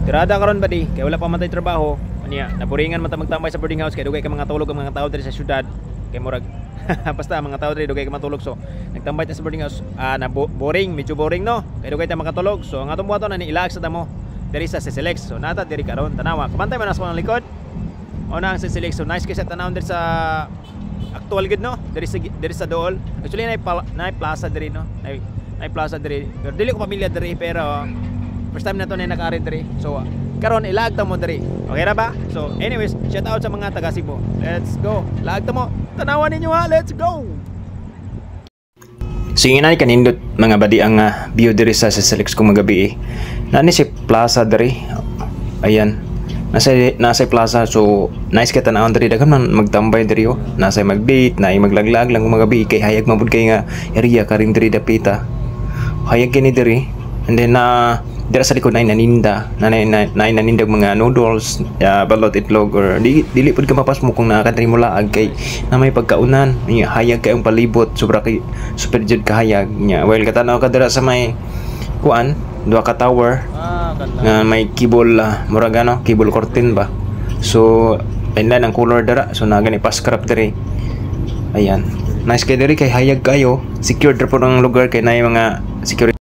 Tirada karon ba di kay wala pa man tay trabaho. Anya, naburingan man ta magtambay sa boarding house kay dugay ka mga tulog ang mga tao diri sa syudad. Kay murag basta mga tao diri dugay ka matulog so nagtambay ta sa boarding house. Na boring, medyo boring no. Kay dugay ta makatulog. So ang atong buhaton na ni ilaag sa tamo diri sa Select. So nata diri karon tanawa. Kabantay man sa likod. O na ang Select. So nice kasi tanawon diri sa actual gid no. Diri sa dool. Actually na plaza diri no. Nay plaza diri. Pero dili ko pamilya diri pero first time na to na naka-ari diri. So karon ilag ta mo diri. Okay ra ba? So anyways, shout out sa mga taga Cebu. Let's go. Lag ta mo. Tanawan ninyo ha. Let's go. Sige na kanindot mga badi ang view diri sa Select kung magabi. Nani si plaza diri. Ayan. Nasa plaza so nice ka tanawon diri daghan man magtambay diri oh. Nasa mag-date, na maglaglag lang kung magabi kay hayag mabud kay nga area karing diri dapita. Hayag kini diri. And then dira sa likod na naninda nanindag mga noodles, balot itlog or dili pud ka mapas mo kung nakakadiri mo laag kay na may pagkaunan. Hayag kay ang palibot sobra kay super jud kahayag nya. Well katanaw ka dira sa may kuan, duha ka tower nga may kibol murag ano, kibol curtain ba. So ayun ang color dira. So na gani paskrap diri. Ayan. Nice kay diri kay hayag kayo. Secured ra po ang lugar kay nay mga security